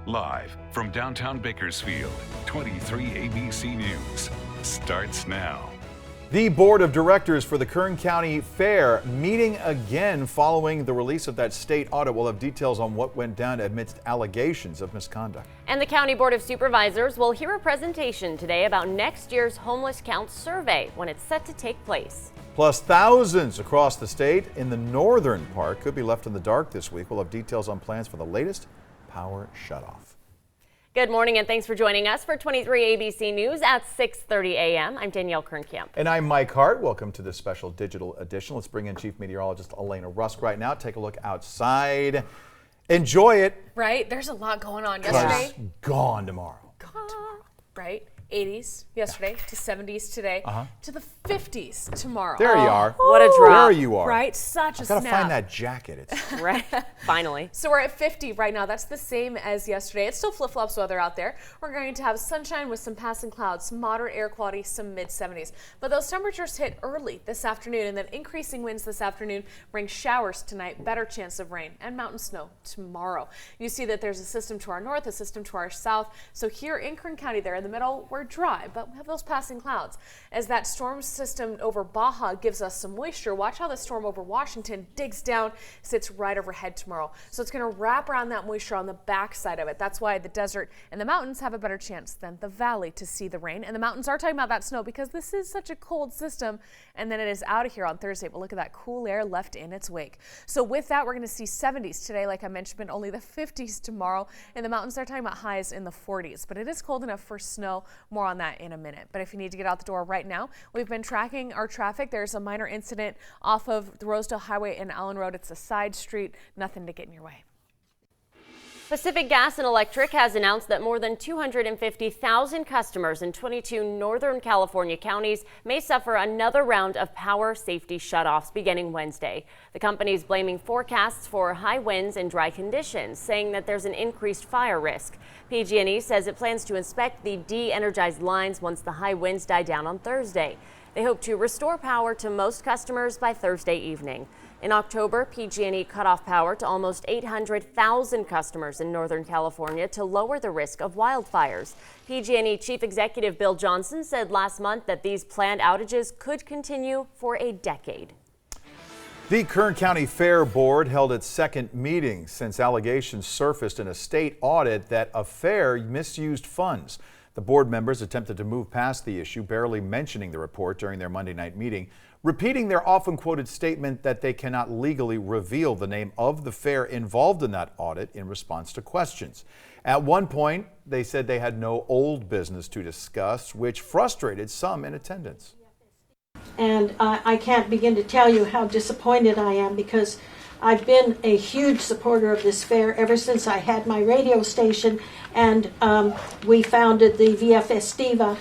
Live from downtown Bakersfield, 23 ABC News starts now. The board of directors for the Kern County Fair meeting again following the release of that state audit. We'll have details on what went down amidst allegations of misconduct. And the County Board of Supervisors will hear a presentation today about next year's homeless count survey when it's set to take place. Plus, thousands across the state in the northern part could be left in the dark this week. We'll have details on plans for the latest power shutoff. Good morning and thanks for joining us for 23 ABC News at 6:30 a.m. I'm Danielle Kernkamp. And I'm Mike Hart. Welcome to this special digital edition. Let's bring in Chief Meteorologist Elena Rusk right now. Take a look outside. Enjoy it. Right? There's a lot going on yesterday. It's gone tomorrow. Right? 80s yesterday to 70s today to the 50s tomorrow. There you are. What a drop. There you are. Right? Such a I gotta snap. find that jacket. It's Right. Finally. So we're at 50 right now. That's the same as yesterday. It's still flip-flops weather out there. We're going to have sunshine with some passing clouds, some moderate air quality, some mid-70s. But those temperatures hit early this afternoon, and then increasing winds this afternoon bring showers tonight, better chance of rain, and mountain snow tomorrow. You see that there's a system to our north, a system to our south. So here in Kern County, there in the middle, we're dry, but we have those passing clouds. As that storm system over Baja gives us some moisture, watch how the storm over Washington digs down, sits right overhead tomorrow. So it's going to wrap around that moisture on the back side of it. That's why the desert and the mountains have a better chance than the valley to see the rain. And the mountains are talking about that snow because this is such a cold system, and then it is out of here on Thursday. But look at that cool air left in its wake. So with that, we're going to see 70s today, like I mentioned, but only the 50s tomorrow. And the mountains are talking about highs in the 40s. But it is cold enough for snow. More on that in a minute. But if you need to get out the door right now, we've been tracking our traffic. There's a minor incident off of the Rosedale Highway and Allen Road. It's a side street. Nothing to get in your way. Pacific Gas and Electric has announced that more than 250,000 customers in 22 Northern California counties may suffer another round of power safety shutoffs beginning Wednesday. The company is blaming forecasts for high winds and dry conditions, saying that there's an increased fire risk. PG&E says it plans to inspect the de-energized lines once the high winds die down on Thursday. They hope to restore power to most customers by Thursday evening. In October, PG&E cut off power to almost 800,000 customers in Northern California to lower the risk of wildfires. PG&E Chief Executive Bill Johnson said last month that these planned outages could continue for a decade. The Kern County Fair Board held its second meeting since allegations surfaced in a state audit that a fair misused funds. The board members attempted to move past the issue, barely mentioning the report during their Monday night meeting, repeating their often quoted statement that they cannot legally reveal the name of the fair involved in that audit in response to questions. At one point, they said they had no old business to discuss, which frustrated some in attendance. And I can't begin to tell you how disappointed I am because I've been a huge supporter of this fair ever since I had my radio station, and we founded the VF Estiva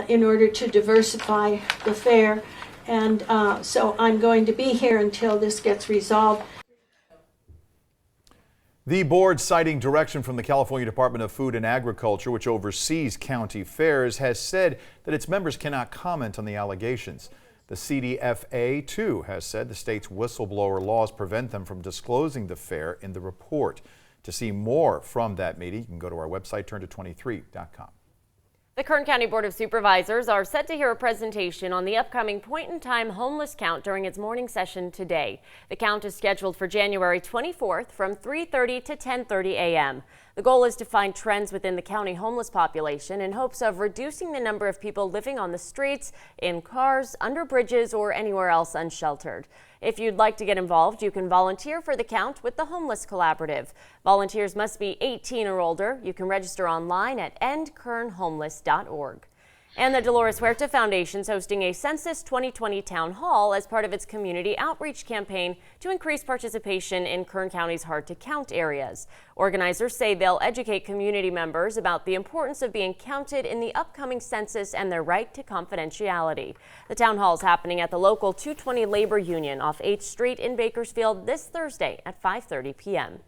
in order to diversify the fair. And so I'm going to be here until this gets resolved. The board, citing direction from the California Department of Food and Agriculture, which oversees county fairs, has said that its members cannot comment on the allegations. The CDFA, too, has said the state's whistleblower laws prevent them from disclosing the fair in the report. To see more from that meeting, you can go to our website, turn23.com. The Kern County Board of Supervisors are set to hear a presentation on the upcoming point-in-time homeless count during its morning session today. The count is scheduled for January 24th from 3:30 to 10:30 a.m. The goal is to find trends within the county homeless population in hopes of reducing the number of people living on the streets, in cars, under bridges, or anywhere else unsheltered. If you'd like to get involved, you can volunteer for the count with the Homeless Collaborative. Volunteers must be 18 or older. You can register online at endkernhomeless.org. And the Dolores Huerta Foundation is hosting a Census 2020 Town Hall as part of its community outreach campaign to increase participation in Kern County's hard-to-count areas. Organizers say they'll educate community members about the importance of being counted in the upcoming census and their right to confidentiality. The town hall is happening at the local 220 Labor Union off 8th Street in Bakersfield this Thursday at 5:30 p.m.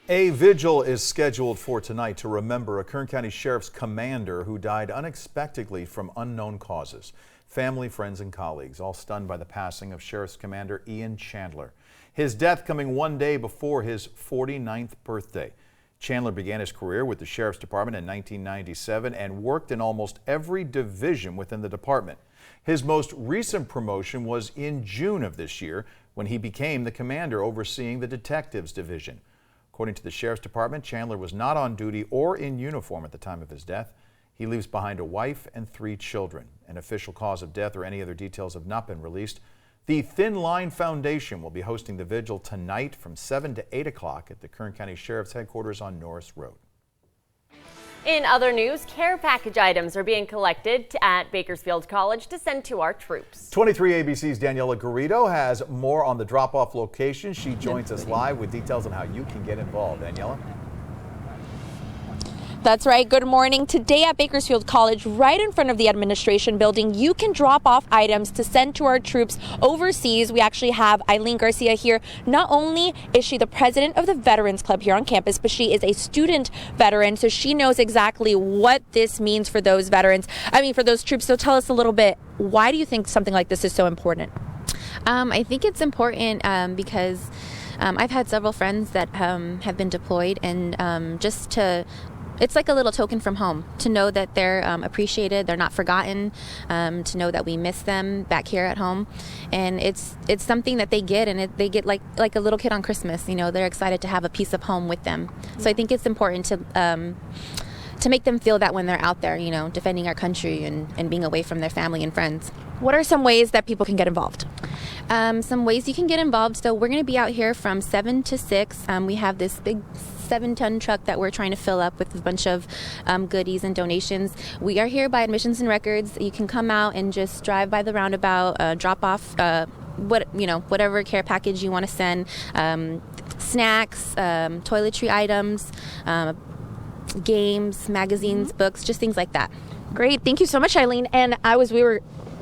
A vigil is scheduled for tonight to remember a Kern County Sheriff's commander who died unexpectedly from unknown causes. Family, friends, and colleagues all stunned by the passing of Sheriff's Commander Ian Chandler. His death coming one day before his 49th birthday. Chandler began his career with the Sheriff's Department in 1997 and worked in almost every division within the department. His most recent promotion was in June of this year when he became the commander overseeing the Detectives Division. According to the Sheriff's Department, Chandler was not on duty or in uniform at the time of his death. He leaves behind a wife and 3 children. An official cause of death or any other details have not been released. The Thin Line Foundation will be hosting the vigil tonight from 7 to 8 o'clock at the Kern County Sheriff's headquarters on Norris Road. In other news, care package items are being collected at Bakersfield College to send to our troops. 23 ABC's Daniela Garrido has more on the drop-off location. She joins us live with details on how you can get involved. Daniela? That's right. Good morning. Today at Bakersfield College, right in front of the administration building, you can drop off items to send to our troops overseas. We actually have Eileen Garcia here. Not only is she the president of the Veterans Club here on campus, but she is a student veteran, so she knows exactly what this means for those veterans. for those troops. So tell us a little bit, why do you think something like this is so important? I think it's important because I've had several friends that have been deployed, and it's like a little token from home to know that they're appreciated, they're not forgotten, to know that we miss them back here at home. And it's something that they get, and they get like a little kid on Christmas. They're excited to have a piece of home with them. So I think it's important to make them feel that when they're out there, defending our country and being away from their family and friends. What are some ways that people can get involved? Some ways you can get involved. So we're going to be out here from 7 to 6. We have this big 7-ton truck that we're trying to fill up with a bunch of goodies and donations. We are here by Admissions and Records. You can come out and just drive by the roundabout, drop off whatever care package you want to send, snacks, toiletry items, games, magazines, books, just things like that. Great. Thank you so much, Eileen. And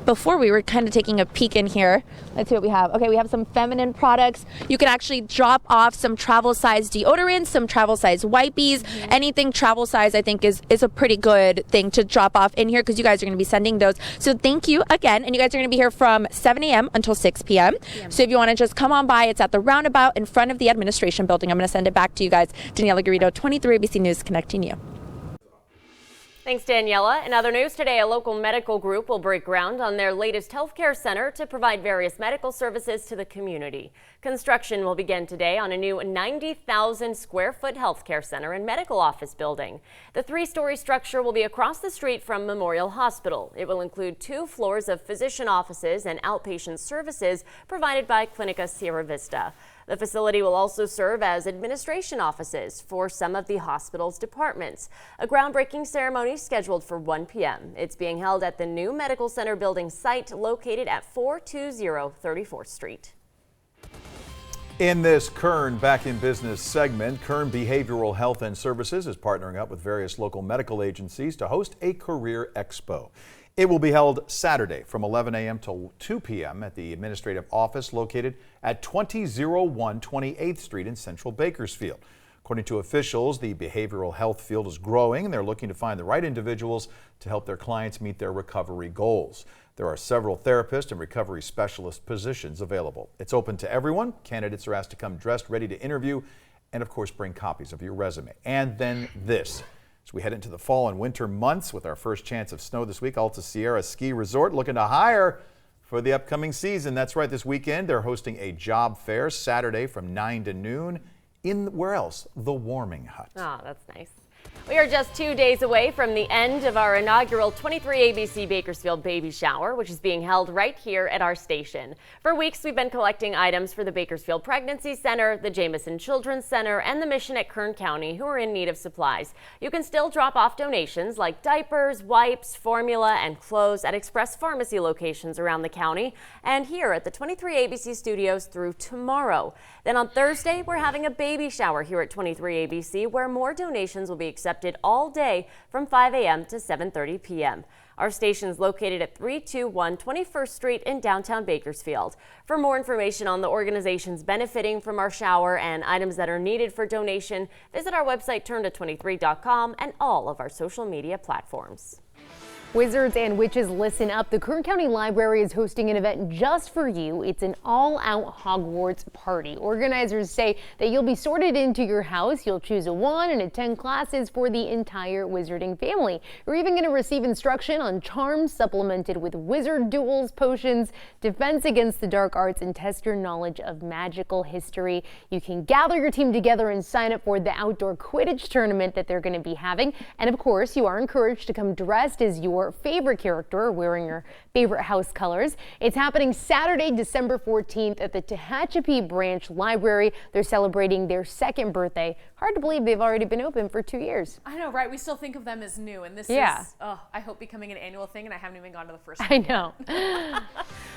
before we were kind of taking a peek in here. Let's see what we have. Okay, we have some feminine products. You can actually drop off some travel size deodorants, some travel size wipes. Anything travel size, I think, is a pretty good thing to drop off in here because you guys are going to be sending those. So thank you again. And you guys are going to be here from 7 a.m. until 6 p.m. So if you want to just come on by, it's at the roundabout in front of the administration building. I'm going to send it back to you guys. Daniela Garrido, 23 ABC News, connecting you. Thanks, Daniela. In other news today, a local medical group will break ground on their latest healthcare center to provide various medical services to the community. Construction will begin today on a new 90,000 square foot healthcare center and medical office building. The 3-story structure will be across the street from Memorial Hospital. It will include 2 floors of physician offices and outpatient services provided by Clinica Sierra Vista. The facility will also serve as administration offices for some of the hospital's departments. A groundbreaking ceremony scheduled for 1 p.m. It's being held at the new medical center building site located at 420 34th Street. In this Kern Back in Business segment, Kern Behavioral Health and Services is partnering up with various local medical agencies to host a career expo. It will be held Saturday from 11 a.m. to 2 p.m. at the administrative office located at 2001 28th Street in Central Bakersfield. According to officials, the behavioral health field is growing and they're looking to find the right individuals to help their clients meet their recovery goals. There are several therapist and recovery specialist positions available. It's open to everyone. Candidates are asked to come dressed, ready to interview, and of course bring copies of your resume. And then this. As we head into the fall and winter months with our first chance of snow this week, Alta Sierra Ski Resort looking to hire for the upcoming season. That's right, this weekend they're hosting a job fair Saturday from 9 to noon in, where else? The Warming Hut. Oh, that's nice. We are just 2 days away from the end of our inaugural 23 ABC Bakersfield Baby Shower, which is being held right here at our station. For weeks, we've been collecting items for the Bakersfield Pregnancy Center, the Jameson Children's Center, and the Mission at Kern County, who are in need of supplies. You can still drop off donations like diapers, wipes, formula, and clothes at Express Pharmacy locations around the county and here at the 23 ABC studios through tomorrow. Then on Thursday, we're having a baby shower here at 23 ABC, where more donations will be accepted all day from 5 a.m. to 7:30 p.m. Our station is located at 321 21st Street in downtown Bakersfield. For more information on the organizations benefiting from our shower and items that are needed for donation, visit our website turnto23.com and all of our social media platforms. Wizards and witches, listen up. The Kern County Library is hosting an event just for you. It's an all-out Hogwarts party. Organizers say that you'll be sorted into your house. You'll choose a wand and attend classes for the entire wizarding family. You're even going to receive instruction on charms supplemented with wizard duels, potions, defense against the dark arts, and test your knowledge of magical history. You can gather your team together and sign up for the outdoor Quidditch tournament that they're going to be having. And of course, you are encouraged to come dressed as your favorite character, wearing your favorite house colors. It's happening Saturday, December 14th at the Tehachapi Branch Library. They're celebrating their second birthday. Hard to believe they've already been open for 2 years. I know, right? We still think of them as new, and this is, I hope, becoming an annual thing, and I haven't even gone to the first one. I know.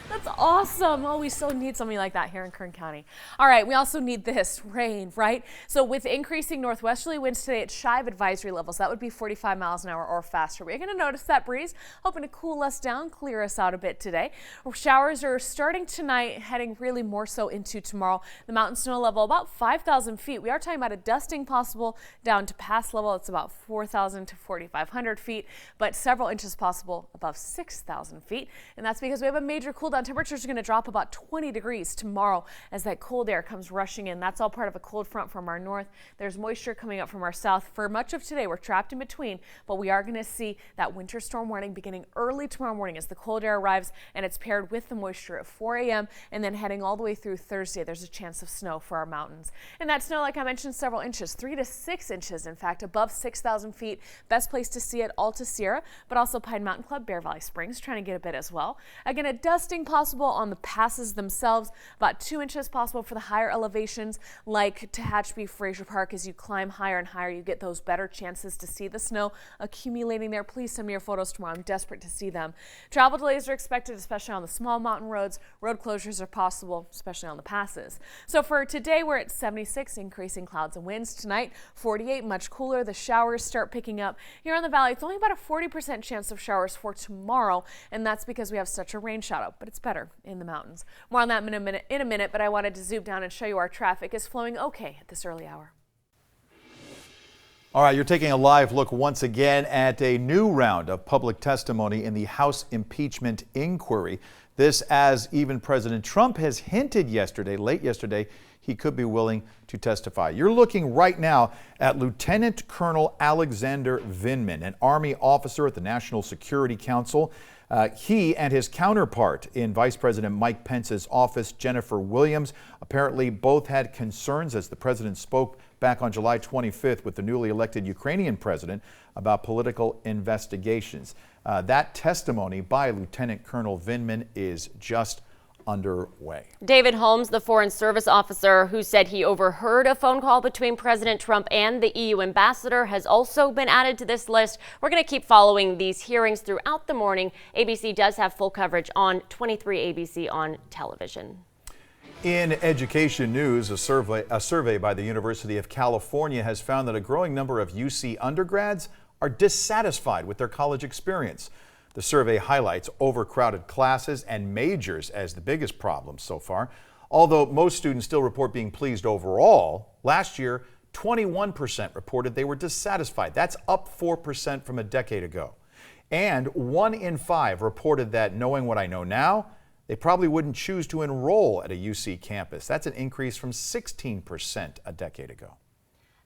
That's awesome. Oh, we still need something like that here in Kern County. All right, we also need this rain, right? So with increasing northwesterly winds today, it's shy of advisory levels. That would be 45 miles an hour or faster. We're going to notice that breeze, hoping to cool us down, clear us out a bit today. Showers are starting tonight, heading really more so into tomorrow. The mountain snow level about 5,000 feet. We are talking about a dusting possible down to pass level. It's about 4,000 to 4,500 feet, but several inches possible above 6,000 feet. And that's because we have a major cool down. Temperatures are going to drop about 20 degrees tomorrow as that cold air comes rushing in. That's all part of a cold front from our north. There's moisture coming up from our south. For much of today, we're trapped in between, but we are going to see that winter storm warning beginning early tomorrow morning as the cold air arrives, and it's paired with the moisture at 4 a.m. and then heading all the way through Thursday. There's a chance of snow for our mountains. And that snow, like I mentioned, several inches, 3 to 6 inches, in fact, above 6,000 feet. Best place to see it, Alta Sierra, but also Pine Mountain Club, Bear Valley Springs, trying to get a bit as well. Again, a dusting possible on the passes themselves, about 2 inches possible for the higher elevations like Tehachapi, Fraser Park. As you climb higher and higher, you get those better chances to see the snow accumulating there. Please send me your photos tomorrow. I'm desperate to see them. Travel delays are expected, especially on the small mountain roads. Road closures are possible, especially on the passes. So for today, we're at 76, increasing clouds and winds. Tonight, 48, much cooler. The showers start picking up here in the valley. It's only about a 40% chance of showers for tomorrow, and that's because we have such a rain shadow, but it's better in the mountains. More on that in a minute, but I wanted to zoom down and show you our traffic is flowing okay at this early hour. All right, you're taking a live look once again at a new round of public testimony in the House impeachment inquiry. This as even President Trump has hinted late yesterday, he could be willing to testify. You're looking right now at Lieutenant Colonel Alexander Vindman, an Army officer at the National Security Council. He and his counterpart in Vice President Mike Pence's office, Jennifer Williams, apparently both had concerns as the president spoke back on July 25th with the newly elected Ukrainian president about political investigations. That testimony by Lieutenant Colonel Vindman is just underway. David Holmes, the Foreign Service officer who said he overheard a phone call between President Trump and the EU ambassador, has also been added to this list. We're going to keep following these hearings throughout the morning. ABC does have full coverage on 23 ABC on television. In education news, a survey by the University of California has found that a growing number of UC undergrads are dissatisfied with their college experience. The survey highlights overcrowded classes and majors as the biggest problems so far. Although most students still report being pleased overall, last year 21% reported they were dissatisfied. That's up 4% from a decade ago. And 1 in 5 reported that, knowing what I know now, they probably wouldn't choose to enroll at a UC campus. That's an increase from 16% a decade ago.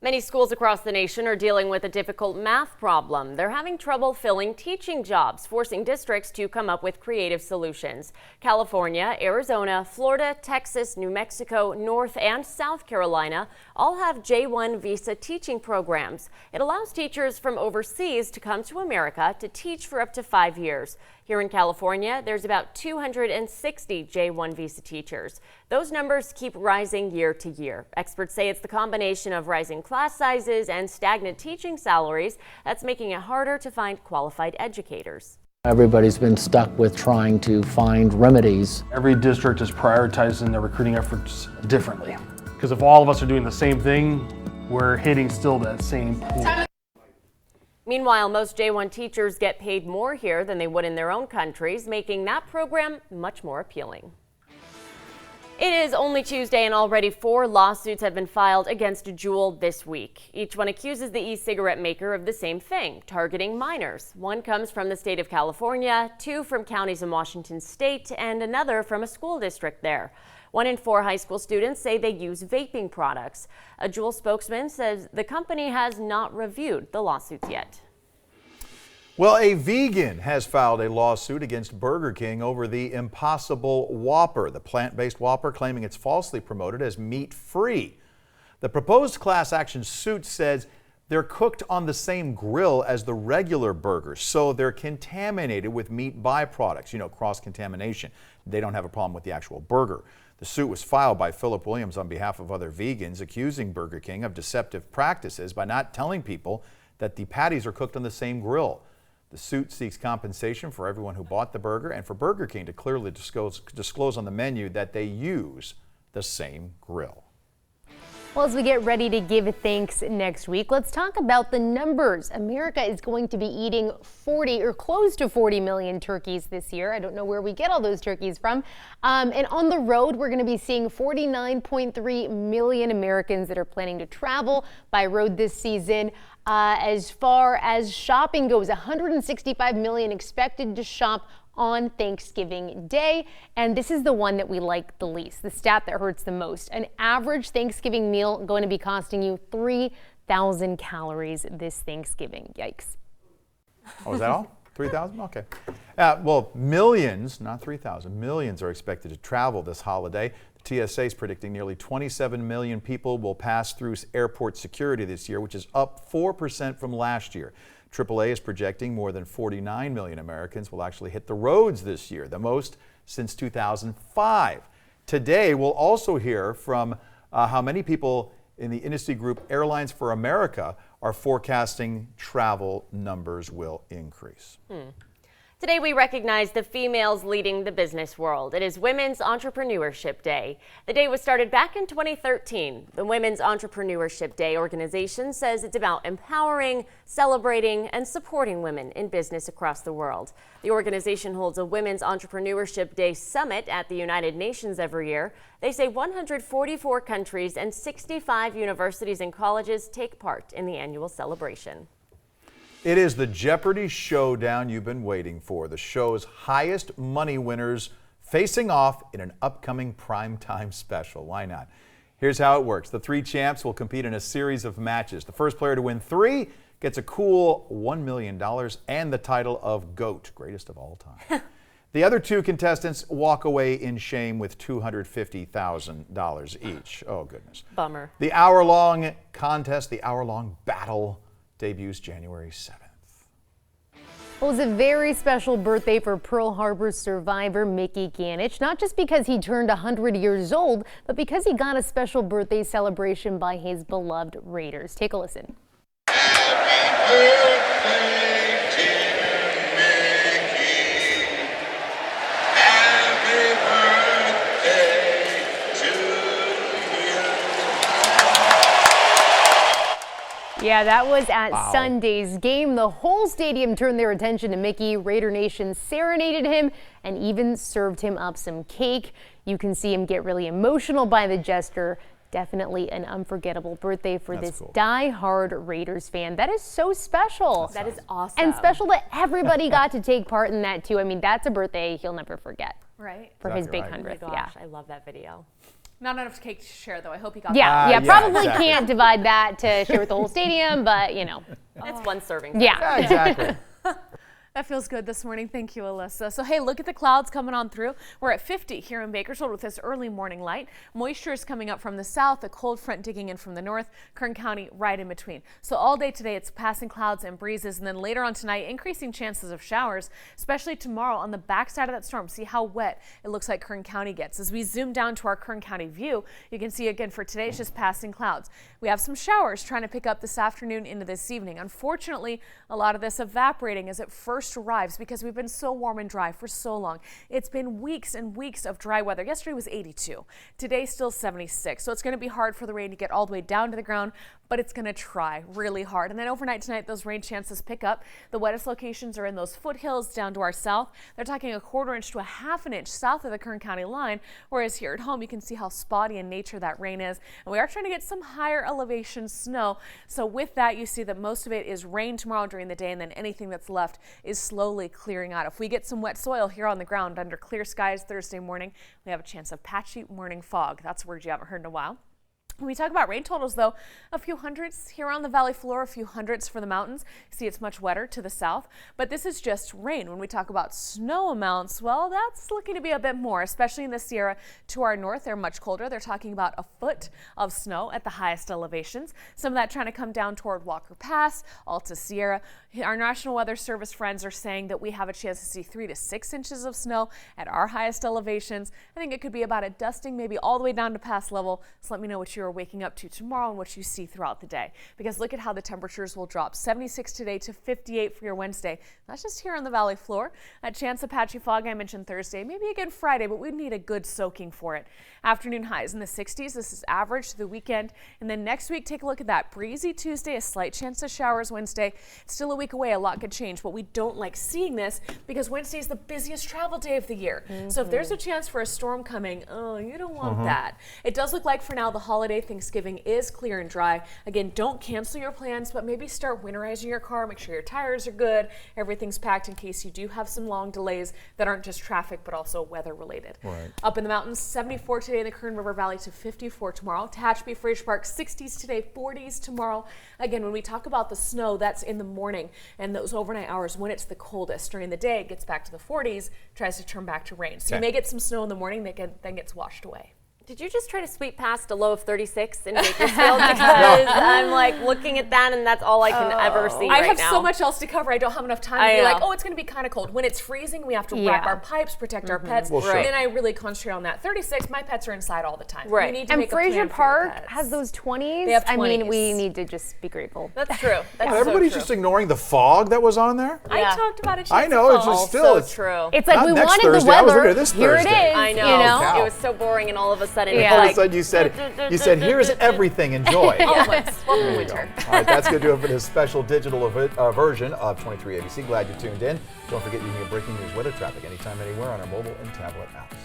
Many schools across the nation are dealing with a difficult math problem. They're having trouble filling teaching jobs, forcing districts to come up with creative solutions. California, Arizona, Florida, Texas, New Mexico, North and South Carolina all have J-1 visa teaching programs. It allows teachers from overseas to come to America to teach for up to 5 years. Here in California, there's about 260 J-1 visa teachers. Those numbers keep rising year to year. Experts say it's the combination of rising class sizes and stagnant teaching salaries that's making it harder to find qualified educators. Everybody's been stuck with trying to find remedies. Every district is prioritizing their recruiting efforts differently. Because if all of us are doing the same thing, we're hitting still that same pool. Meanwhile, most J-1 teachers get paid more here than they would in their own countries, making that program much more appealing. It is only Tuesday and already 4 lawsuits have been filed against Juul this week. Each one accuses the e-cigarette maker of the same thing, targeting minors. One comes from the state of California, 2 from counties in Washington state, and another from a school district there. 1 in 4 high school students say they use vaping products. A Juul spokesman says the company has not reviewed the lawsuits yet. Well, a vegan has filed a lawsuit against Burger King over the Impossible Whopper, the plant-based Whopper, claiming it's falsely promoted as meat-free. The proposed class action suit says they're cooked on the same grill as the regular burgers, so they're contaminated with meat byproducts, cross-contamination. They don't have a problem with the actual burger. The suit was filed by Philip Williams on behalf of other vegans, accusing Burger King of deceptive practices by not telling people that the patties are cooked on the same grill. The suit seeks compensation for everyone who bought the burger and for Burger King to clearly disclose on the menu that they use the same grill. Well, as we get ready to give thanks next week, let's talk about the numbers. America is going to be eating 40 or close to 40 million turkeys this year. I don't know where we get all those turkeys from. And on the road, we're going to be seeing 49.3 million Americans that are planning to travel by road this season. As far as shopping goes, 165 million expected to shop on Thanksgiving Day, and this is the one that we like the least, the stat that hurts the most. An average Thanksgiving meal going to be costing you 3,000 calories this Thanksgiving. Yikes. Oh, is that all? 3,000? Okay. Well, millions, not 3,000, millions are expected to travel this holiday. The TSA is predicting nearly 27 million people will pass through airport security this year, which is up 4% from last year. AAA is projecting more than 49 million Americans will actually hit the roads this year, the most since 2005. Today, we'll also hear from how many people in the industry group Airlines for America are forecasting travel numbers will increase. Today we recognize the females leading the business world. It is Women's Entrepreneurship Day. The day was started back in 2013. The Women's Entrepreneurship Day organization says it's about empowering, celebrating, and supporting women in business across the world. The organization holds a Women's Entrepreneurship Day Summit at the United Nations every year. They say 144 countries and 65 universities and colleges take part in the annual celebration. It is the Jeopardy showdown you've been waiting for. The show's highest money winners facing off in an upcoming primetime special. Why not? Here's how it works. The 3 champs will compete in a series of matches. The first player to win 3 gets a cool $1 million and the title of GOAT, greatest of all time. The other 2 contestants walk away in shame with $250,000 each. Oh, goodness. Bummer. The hour-long contest, the hour-long battle, debuts January 7th. Well, it was a very special birthday for Pearl Harbor survivor Mickey Ganich, not just because he turned 100 years old, but because he got a special birthday celebration by his beloved Raiders. Take a listen. Happy birthday, dear Mickey. Happy birthday to you. Yeah, that was at Sunday's game. The whole stadium turned their attention to Mickey. Raider Nation serenaded him and even served him up some cake. You can see him get really emotional by the gesture. Definitely an unforgettable birthday for this die-hard Raiders fan. That is so special. That is awesome. And special that everybody got to take part in that too. I mean, that's a birthday he'll never forget. Right. For his big 100th. Oh my gosh, I love that video. Not enough cake to share, though. I hope you got that. Probably can't divide that to share with the whole stadium, but you know. That's one serving. Yeah, exactly. That feels good this morning. Thank you, Alyssa. So, hey, look at the clouds coming on through. We're at 50 here in Bakersfield with this early morning light. Moisture is coming up from the south, a cold front digging in from the north, Kern County right in between. So all day today, it's passing clouds and breezes, and then later on tonight, increasing chances of showers, especially tomorrow on the backside of that storm. See how wet it looks like Kern County gets. As we zoom down to our Kern County view, you can see again for today, it's just passing clouds. We have some showers trying to pick up this afternoon into this evening. Unfortunately, a lot of this evaporating as it first arrives because we've been so warm and dry for so long. It's been weeks and weeks of dry weather. Yesterday was 82. Today still 76. So it's going to be hard for the rain to get all the way down to the ground. but it's going to try really hard. And then overnight tonight, those rain chances pick up. The wettest locations are in those foothills down to our south. They're talking a 1/4 inch to a 1/2 inch south of the Kern County line, whereas here at home, you can see how spotty in nature that rain is. And we are trying to get some higher elevation snow. So with that, you see that most of it is rain tomorrow during the day, and then anything that's left is slowly clearing out. If we get some wet soil here on the ground under clear skies Thursday morning, we have a chance of patchy morning fog. That's a word you haven't heard in a while. When we talk about rain totals, though, a few hundreds here on the valley floor, a few hundreds for the mountains. See, it's much wetter to the south, but this is just rain. When we talk about snow amounts, well, that's looking to be a bit more, especially in the Sierra to our north. They're much colder. They're talking about a foot of snow at the highest elevations. Some of that trying to come down toward Walker Pass, Alta Sierra. Our National Weather Service friends are saying that we have a chance to see 3 to 6 inches of snow at our highest elevations. I think it could be about a dusting, maybe all the way down to pass level. So let me know what you're waking up to tomorrow and what you see throughout the day, because look at how the temperatures will drop. 76 today to 58 for your Wednesday. That's just here on the valley floor. A chance of patchy fog I mentioned Thursday, maybe again Friday, but we need a good soaking for it. Afternoon highs in the 60s. This is average to the weekend. And then next week, take a look at that. Breezy Tuesday, a slight chance of showers Wednesday. Still a week away, a lot could change, but we don't like seeing this because Wednesday is the busiest travel day of the year. So if there's a chance for a storm coming, oh, you don't want that. It does look like for now the holiday Thanksgiving is clear and dry. Again, don't cancel your plans, but maybe start winterizing your car. Make sure your tires are good. Everything's packed in case you do have some long delays that aren't just traffic, but also weather related. Right. Up in the mountains, 74 today in the Kern River Valley to 54 tomorrow. Tehachapi, Fraser Park, 60s today, 40s tomorrow. Again, when we talk about the snow, that's in the morning and those overnight hours when it's the coldest. During the day, it gets back to the 40s, tries to turn back to rain. So you may get some snow in the morning that then gets washed away. Did you just try to sweep past a low of 36 in Bakersfield? Because I'm like looking at that and that's all I can ever see I right have now. so much else to cover. I don't have enough time to be like, oh, it's going to be kind of cold. When it's freezing, we have to wrap our pipes, protect our pets. Well, sure. And then I really concentrate on that. 36, my pets are inside all the time. Right. We need to And make a Fraser plan for Park your pets. has those 20s. They have I mean, 20s. we need to just be grateful. That's true. That's Yeah, everybody's so true. just ignoring the fog that was on there. I talked about it. I know, it's just still, so it's true. It's like Not we next wanted Thursday, the I was looking weather. at this Here it Thursday. is. I know. You know? Cow. It was so boring, and all of a sudden, all of a sudden you said, here's everything, enjoy. Welcome There you winter. go. All right, that's going to do it for this special digital version of 23 ABC. Glad you tuned in. Don't forget you can get breaking news, weather, traffic anytime, anywhere on our mobile and tablet apps.